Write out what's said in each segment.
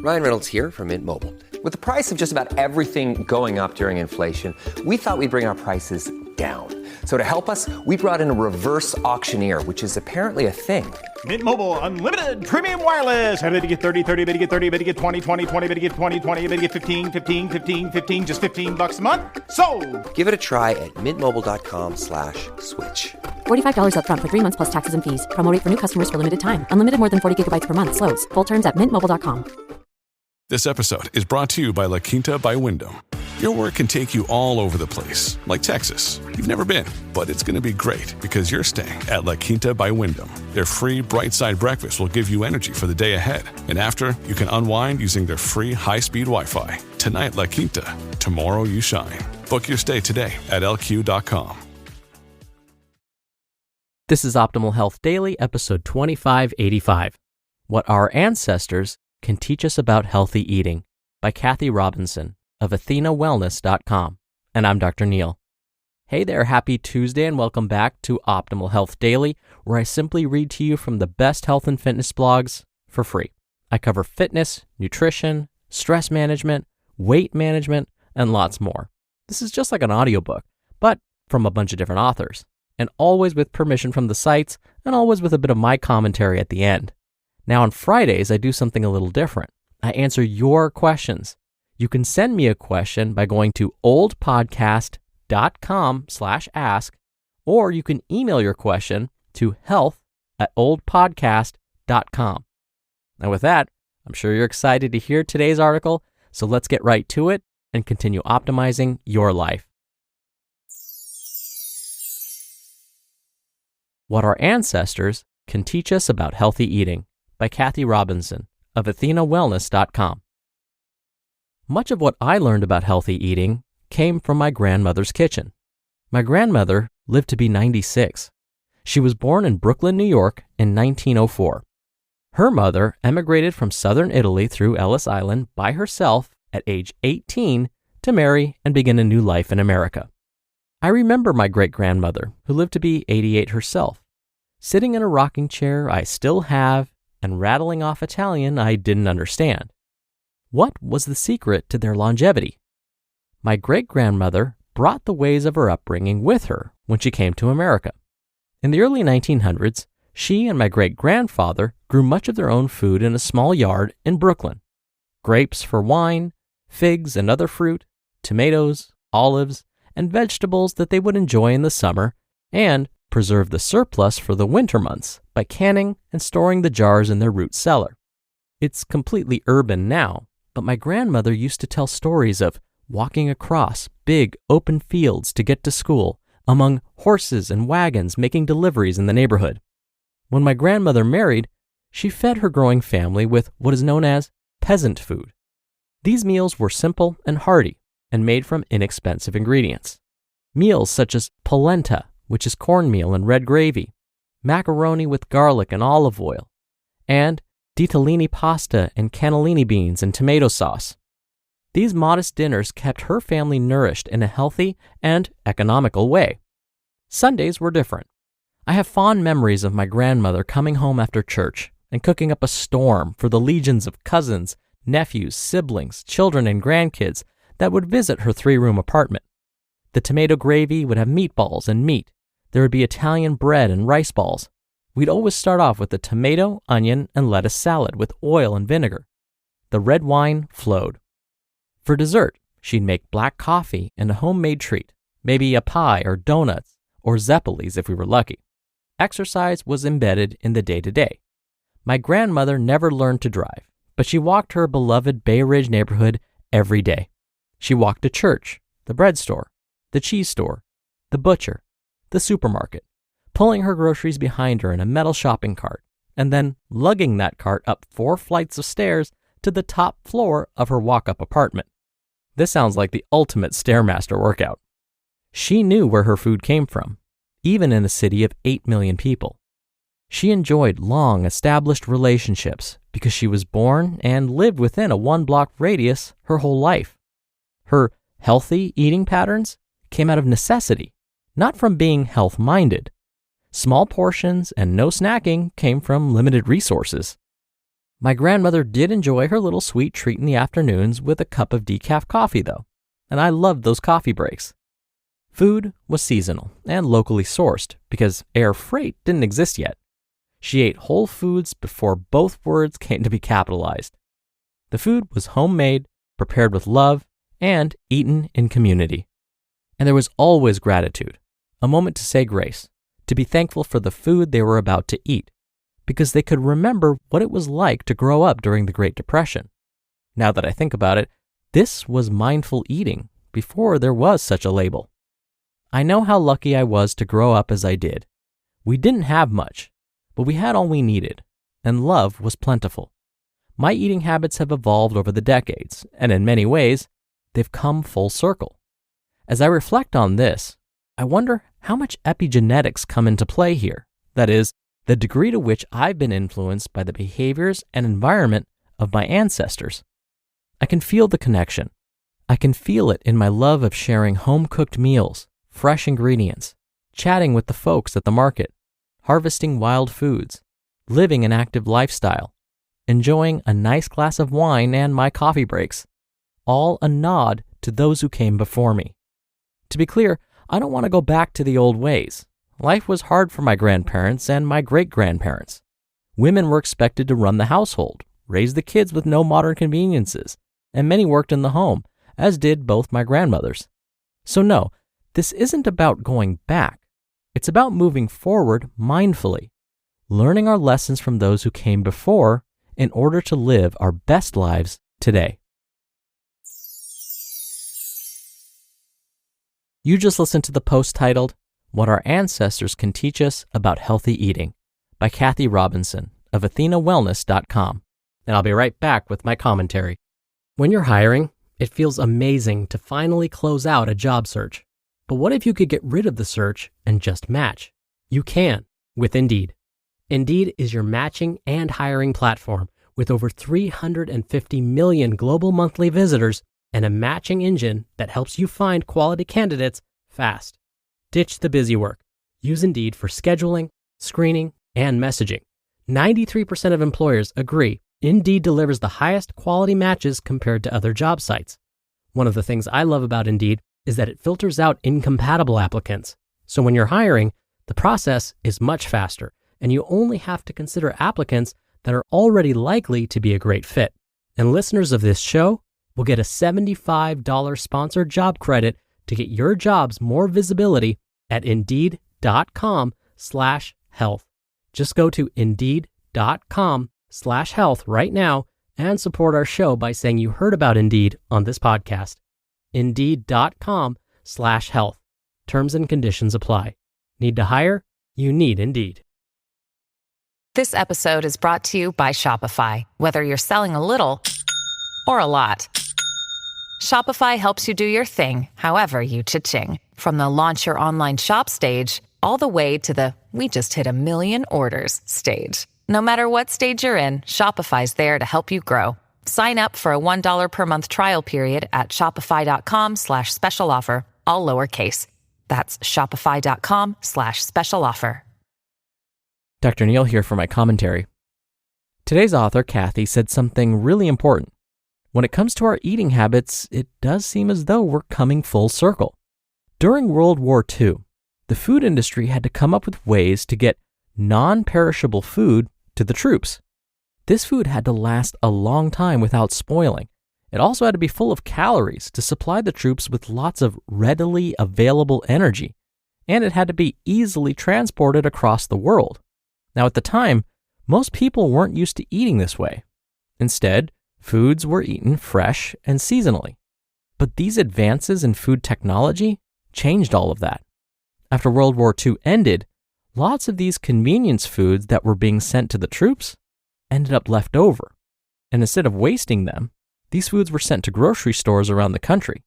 Ryan Reynolds here from Mint Mobile. With the price of just about everything going up during inflation, we thought we'd bring our prices down. So to help us, we brought in a reverse auctioneer, which is apparently a thing. Mint Mobile Unlimited Premium Wireless. How to get 30, 30, bit to get 30, bit to get 20, 20, 20, bit to get 20, 20, bit to get 15, 15, 15, 15, just $15 a month? Sold! Give it a try at mintmobile.com/switch. $45 up front for 3 months plus taxes and fees. Promo rate for new customers for limited time. Unlimited more than 40 gigabytes per month. Slows full terms at mintmobile.com. This episode is brought to you by La Quinta by Wyndham. Your work can take you all over the place, like Texas. You've never been, but it's going to be great because you're staying at La Quinta by Wyndham. Their free Bright Side breakfast will give you energy for the day ahead. And after, you can unwind using their free high-speed Wi-Fi. Tonight, La Quinta. Tomorrow, you shine. Book your stay today at lq.com. This is Optimal Health Daily, episode 2585. What Our Ancestors Can Teach Us About Healthy Eating by Kathy Robinson of AthenaWellness.com. And I'm Dr. Neil. Hey there, happy Tuesday and welcome back to Optimal Health Daily, where I simply read to you from the best health and fitness blogs for free. I cover fitness, nutrition, stress management, weight management, and lots more. This is just like an audiobook, but from a bunch of different authors, and always with permission from the sites, and always with a bit of my commentary at the end. Now on Fridays, I do something a little different. I answer your questions. You can send me a question by going to oldpodcast.com/ask, or you can email your question to health@oldpodcast.com. Now with that, I'm sure you're excited to hear today's article, so let's get right to it and continue optimizing your life. What Our Ancestors Can Teach Us About Healthy Eating by Kathy Robinson of AthenaWellness.com. Much of what I learned about healthy eating came from my grandmother's kitchen. My grandmother lived to be 96. She was born in Brooklyn, New York in 1904. Her mother emigrated from southern Italy through Ellis Island by herself at age 18 to marry and begin a new life in America. I remember my great-grandmother, who lived to be 88 herself, sitting in a rocking chair I still have and rattling off Italian I didn't understand. What was the secret to their longevity? My great-grandmother brought the ways of her upbringing with her when she came to America. In the early 1900s, she and my great-grandfather grew much of their own food in a small yard in Brooklyn. Grapes for wine, figs and other fruit, tomatoes, olives, and vegetables that they would enjoy in the summer, and preserve the surplus for the winter months by canning and storing the jars in their root cellar. It's completely urban now, but my grandmother used to tell stories of walking across big open fields to get to school, among horses and wagons making deliveries in the neighborhood. When my grandmother married, she fed her growing family with what is known as peasant food. These meals were simple and hearty and made from inexpensive ingredients. Meals such as polenta, which is cornmeal and red gravy, macaroni with garlic and olive oil, and ditalini pasta and cannellini beans and tomato sauce. These modest dinners kept her family nourished in a healthy and economical way. Sundays were different. I have fond memories of my grandmother coming home after church and cooking up a storm for the legions of cousins, nephews, siblings, children, and grandkids that would visit her 3-room apartment. The tomato gravy would have meatballs and meat. There would be Italian bread and rice balls. We'd always start off with a tomato, onion, and lettuce salad with oil and vinegar. The red wine flowed. For dessert, she'd make black coffee and a homemade treat, maybe a pie or donuts or zeppelis if we were lucky. Exercise was embedded in the day-to-day. My grandmother never learned to drive, but she walked her beloved Bay Ridge neighborhood every day. She walked to church, the bread store, the cheese store, the butcher, the supermarket, pulling her groceries behind her in a metal shopping cart, and then lugging that cart up 4 flights of stairs to the top floor of her walk-up apartment. This sounds like the ultimate Stairmaster workout. She knew where her food came from, even in a city of 8 million people. She enjoyed long, established relationships because she was born and lived within a 1-block radius her whole life. Her healthy eating patterns came out of necessity, not from being health-minded. Small portions and no snacking came from limited resources. My grandmother did enjoy her little sweet treat in the afternoons with a cup of decaf coffee, though, and I loved those coffee breaks. Food was seasonal and locally sourced because air freight didn't exist yet. She ate whole foods before both words came to be capitalized. The food was homemade, prepared with love, and eaten in community. And there was always gratitude, a moment to say grace, to be thankful for the food they were about to eat, because they could remember what it was like to grow up during the Great Depression. Now that I think about it, this was mindful eating before there was such a label. I know how lucky I was to grow up as I did. We didn't have much, but we had all we needed, and love was plentiful. My eating habits have evolved over the decades, and in many ways, they've come full circle. As I reflect on this, I wonder how much epigenetics come into play here. That is, the degree to which I've been influenced by the behaviors and environment of my ancestors. I can feel the connection. I can feel it in my love of sharing home-cooked meals, fresh ingredients, chatting with the folks at the market, harvesting wild foods, living an active lifestyle, enjoying a nice glass of wine and my coffee breaks, all a nod to those who came before me. To be clear, I don't want to go back to the old ways. Life was hard for my grandparents and my great-grandparents. Women were expected to run the household, raise the kids with no modern conveniences, and many worked in the home, as did both my grandmothers. So no, this isn't about going back. It's about moving forward mindfully, learning our lessons from those who came before in order to live our best lives today. You just listened to the post titled, What Our Ancestors Can Teach Us About Healthy Eating by Kathy Robinson of AthenaWellness.com. And I'll be right back with my commentary. When you're hiring, it feels amazing to finally close out a job search. But what if you could get rid of the search and just match? You can with Indeed. Indeed is your matching and hiring platform with over 350 million global monthly visitors and a matching engine that helps you find quality candidates fast. Ditch the busy work. Use Indeed for scheduling, screening, and messaging. 93% of employers agree Indeed delivers the highest quality matches compared to other job sites. One of the things I love about Indeed is that it filters out incompatible applicants. So when you're hiring, the process is much faster, and you only have to consider applicants that are already likely to be a great fit. And listeners of this show will get a $75 sponsored job credit to get your jobs more visibility at Indeed.com/health. Just go to Indeed.com/health right now and support our show by saying you heard about Indeed on this podcast. Indeed.com/health. Terms and conditions apply. Need to hire? You need Indeed. This episode is brought to you by Shopify. Whether you're selling a little or a lot, Shopify helps you do your thing, however you cha-ching. From the launch your online shop stage, all the way to the we just hit 1 million orders stage. No matter what stage you're in, Shopify's there to help you grow. Sign up for a $1 per month trial period at shopify.com/special offer, all lowercase. That's shopify.com/special offer. Dr. Neil here for my commentary. Today's author, Kathy, said something really important. When it comes to our eating habits, it does seem as though we're coming full circle. During World War II, the food industry had to come up with ways to get non-perishable food to the troops. This food had to last a long time without spoiling. It also had to be full of calories to supply the troops with lots of readily available energy, and it had to be easily transported across the world. Now, at the time, most people weren't used to eating this way. Instead, foods were eaten fresh and seasonally. But these advances in food technology changed all of that. After World War II ended, lots of these convenience foods that were being sent to the troops ended up left over. And instead of wasting them, these foods were sent to grocery stores around the country.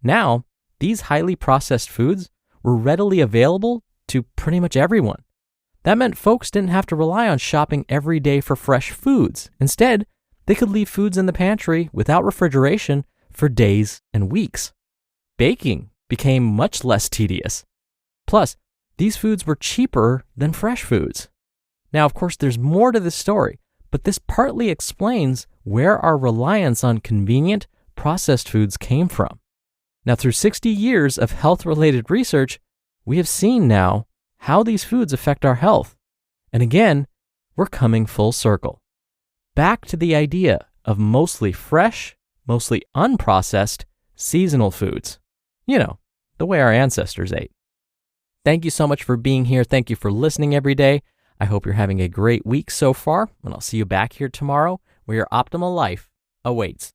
Now, these highly processed foods were readily available to pretty much everyone. That meant folks didn't have to rely on shopping every day for fresh foods. Instead, they could leave foods in the pantry without refrigeration for days and weeks. Baking became much less tedious. Plus, these foods were cheaper than fresh foods. Now, of course, there's more to this story, but this partly explains where our reliance on convenient, processed foods came from. Now, through 60 years of health-related research, we have seen now how these foods affect our health. And again, we're coming full circle. Back to the idea of mostly fresh, mostly unprocessed, seasonal foods. You know, the way our ancestors ate. Thank you so much for being here. Thank you for listening every day. I hope you're having a great week so far, and I'll see you back here tomorrow where your optimal life awaits.